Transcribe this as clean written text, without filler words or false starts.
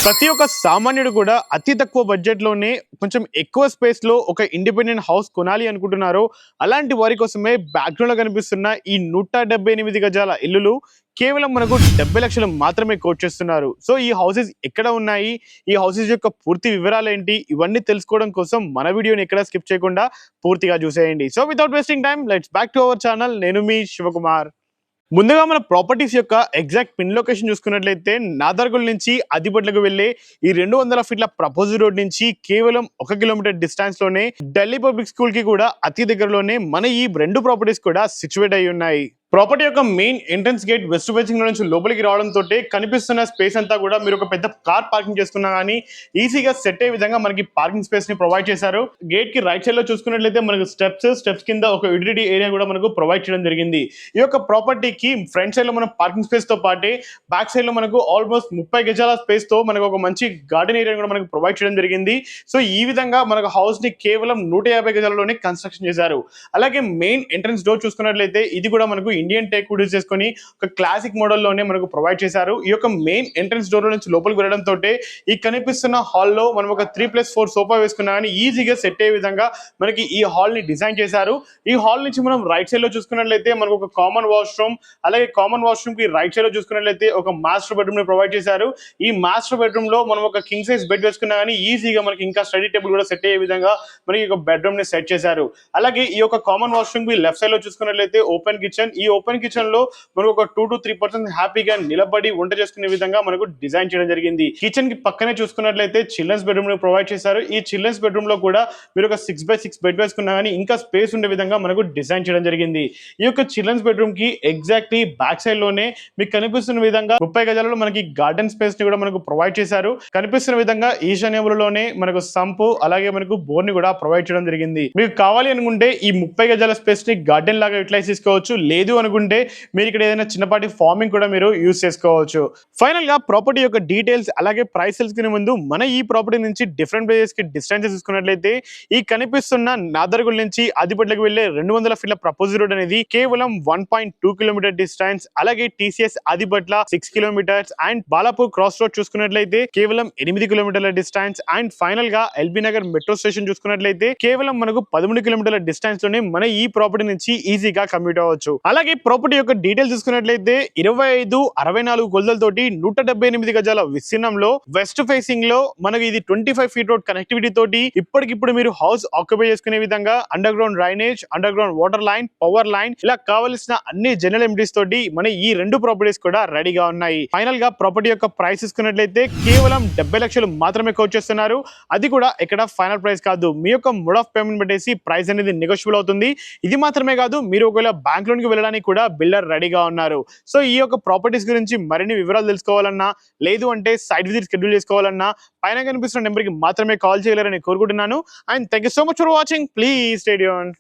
ప్రతి ఒక్క సామాన్యుడు కూడా అతి తక్కువ బడ్జెట్లోనే కొంచెం ఎక్కువ స్పేస్లో ఒక ఇండిపెండెంట్ హౌస్ కొనాలి అనుకుంటున్నారు. అలాంటి వారి కోసమే బ్యాక్గ్రౌండ్లో కనిపిస్తున్న ఈ 178 గజాల ఇల్లులు కేవలం మనకు 70 లక్షలు మాత్రమే కోట్ చేస్తున్నారు. సో ఈ హౌసెస్ ఎక్కడ ఉన్నాయి, ఈ హౌసెస్ యొక్క పూర్తి వివరాలు ఏంటి, ఇవన్నీ తెలుసుకోవడం కోసం మన వీడియోని ఎక్కడ స్కిప్ చేయకుండా పూర్తిగా చూసేయండి. So without wasting time let's back to our channel. నేను మీ శివకుమార్. ముందుగా మన ప్రాపర్టీస్ యొక్క ఎగ్జాక్ట్ పిన్ లొకేషన్ చూసుకున్నట్లయితే నాదర్గుల్ నుంచి ఆదిబట్లకు వెళ్ళే ఈ 200 ఫీట్ల ప్రపోజ్ రోడ్ నుంచి కేవలం 1 కిలోమీటర్ డిస్టెన్స్ లోనే ఢిల్లీ పబ్లిక్ స్కూల్ కి కూడా అతి దగ్గరలోనే మన ఈ రెండు ప్రాపర్టీస్ కూడా సిచ్యువేట్ అయి ఉన్నాయి. ప్రాపర్టీ యొక్క main entrance gate west facing నుంచి లోపలికి రావడంతో కనిపిస్తున్న స్పేస్ అంతా కూడా మీరు ఒక పెద్ద కార్ పార్కింగ్ చేసుకున్నా కానీ ఈజీగా సెట్ అయ్యే విధంగా మనకి పార్కింగ్ స్పేస్ ని ప్రొవైడ్ చేశారు. గేట్ కి రైట్ సైడ్ లో చూసుకున్నట్లయితే మనకు స్టెప్స్ కింద ఒక యూటిలిటీ ఏరియా కూడా మనకు ప్రొవైడ్ చేయడం జరిగింది. ఈ యొక్క ప్రాపర్టీకి ఫ్రంట్ సైడ్ లో మనం పార్కింగ్ స్పేస్ తో పాటే బ్యాక్ సైడ్ లో మనకు ఆల్మోస్ట్ 30 గజాల స్పేస్ తో మనకు ఒక మంచి గార్డెన్ ఏరియా కూడా మనకు ప్రొవైడ్ చేయడం జరిగింది. సో ఈ విధంగా మనకు హౌస్ ని కేవలం 150 గజాలలోనే కన్స్ట్రక్షన్ చేశారు. అలాగే మెయిన్ ఎంట్రన్స్ డోర్ చూసుకున్నట్లయితే ఇది కూడా మనకు ఇండియన్ టెక్ యూజ్ చేసుకొని ఒక క్లాసిక్ మోడల్ లోనే మనకు ప్రొవైడ్ చేశారు. ఈ యొక్క మెయిన్ ఎంట్రన్స్ డోర్ నుంచి లోపలికి వెళ్ళడంతో ఈ కనిపిస్తున్న హాల్లో మనం ఒక 3+4 సోఫా వేసుకున్నా కానీ ఈజీగా సెట్ అయ్యే విధంగా మనకి ఈ హాల్ ని డిజైన్ చేశారు. ఈ హాల్ నుంచి మనం రైట్ సైడ్ లో చూసుకున్నట్లయితే మనకు ఒక కామన్ వాష్రూమ్, అలాగే కామన్ వాష్రూమ్ కి రైట్ సైడ్ లో చూసుకున్నట్లయితే ఒక మాస్టర్ బెడ్రూమ్ ని ప్రొవైడ్ చేశారు. ఈ మాస్టర్ బెడ్రూమ్ లో మనం ఒక కింగ్ సైజ్ బెడ్ వేసుకున్నా కానీ ఈజీగా మనకి ఇంకా స్టడీ టేబుల్ కూడా సెట్ అయ్యే విధంగా మనకి ఒక బెడ్రూమ్ ని సెట్ చేశారు. అలాగే ఈ యొక్క కామన్ వాష్రూమ్ కి లెఫ్ట్ సైడ్ లో చూసుకున్నట్లయితే ఓపెన్ కిచెన్. ఈ ఓపెన్ కిచెన్ లో మనకు ఒక 2 to 3% హ్యాపీగా నిలబడి వంట చేసుకునే విధంగా మనకు డిజైన్ చేయడం జరిగింది. కిచెన్ కి పక్కనే చూసుకున్నట్లయితే చిల్డ్రన్స్ బెడ్రూమ్ ని ప్రొవైడ్ చేశారు. ఈ చిల్డ్రన్స్ బెడ్రూమ్ లో కూడా మీరు ఒక 6x6 బెడ్ వేసుకున్నా కానీ ఇంకా స్పేస్ ఉండే విధంగా మనకు డిజైన్ చేయడం జరిగింది. ఈ యొక్క చిల్డ్రన్స్ బెడ్రూమ్ కి ఎగ్జాక్ట్లీ బ్యాక్ సైడ్ లోనే మీకు కనిపిస్తున్న విధంగా 30 గజాలలో మనకి గార్డెన్ స్పేస్ ని కూడా మనకు ప్రొవైడ్ చేశారు. కనిపిస్తున్న విధంగా ఈశాన్యంలోనే మనకు సంపు అలాగే మనకు బోర్ ని కూడా ప్రొవైడ్ చేయడం జరిగింది. మీకు కావాలి అనుకుంటే ఈ 30 గజాల స్పేస్ ని గార్డెన్ లాగా యూటిలైజ్ చేసుకోవచ్చు. లేదు అనుకుంటే మీరు ఇక్కడ ఏదైనా చిన్నపాటి ఫార్మింగ్ కూడా మీరు యూజ్ చేసుకోవచ్చు. ఫైనల్ గా ప్రాపర్టీ యొక్క డీటెయిల్స్ అలాగే ప్రైస్ తెలుసుకునే ముందు మన ఈ ప్రాపర్టీ నుంచి డిఫరెంట్ ప్లేసెస్ కి డిస్టెన్సెస్ చూసుకున్నట్లయితే ఈ కనిపిస్తున్న నాదర్గుల్ నుంచి ఆదిపట్లకు వెళ్లే 200 ఫీట్ల ప్రపోజ్ రోడ్ అనేది కేవలం 1.2 కిలోమీటర్ డిస్టెన్స్. అలాగే TCS Adibatla 6 kilometres and Balapur cross road చూసుకున్నట్లయితే కేవలం 8 కిలోమీటర్ల డిస్టెన్స్. అండ్ ఫైనల్ గా ఎల్బీ నగర్ మెట్రో స్టేషన్ చూసుకున్నట్లయితే కేవలం మనకు 13 కిలోమీటర్ల డిస్టెన్స్ లోనే మన ఈ ప్రాపర్టీ నుంచి ఈజీగా కమ్యూట్ అవ్వచ్చు. అలాగే ప్రాపర్టీ యొక్క డీటెయిల్స్ చూసుకున్నట్లయితే 25-64 కొలతలతోటి 178 గజాల విస్తీర్ణంలో వెస్ట్ ఫేసింగ్ లో మనకి ఇది 25 ఫీట్ రోడ్ కనెక్టివిటీ తోటి ఇప్పటికిప్పుడు మీరు హౌస్ ఆక్యుపై చేసుకునే విధంగా under ground drainage, under ground water line, power line ఇలా కావాల్సిన అన్ని జనరల్ ఎమిటీస్ తోటి మన ఈ రెండు ప్రాపర్టీస్ కూడా రెడీగా ఉన్నాయి. ఫైనల్ గా ప్రాపర్టీ యొక్క ప్రైస్ చూసుకున్నట్లయితే కేవలం 70 లక్షలు మాత్రమే కోట్ చేస్తున్నారు. అది కూడా ఇక్కడ ఫైనల్ ప్రైస్ కాదు, మీ యొక్క మోడ్ ఆఫ్ పేమెంట్ పెట్టేసి ప్రైస్ అనేది నెగోషియబుల్ అవుతుంది. ఇది మాత్రమే కాదు, మీరు ఒకవేళ బ్యాంక్ లోన్కి వెళ్ళడానికి కూడా బిల్డర్ రెడీగా ఉన్నారు. సో ఈ యొక్క ప్రాపర్టీస్ గురించి మరిన్ని వివరాలు తెలుసుకోవాలన్నా లేదు అంటే సైట్ విజిట్ షెడ్యూల్ చేసుకోవాలన్నా పైన కనిపిస్తున్న నెంబర్కి మాత్రమే కాల్ చేయగలరని కోరుకుంటున్నాను. And thank you so much for watching. Please stay tuned.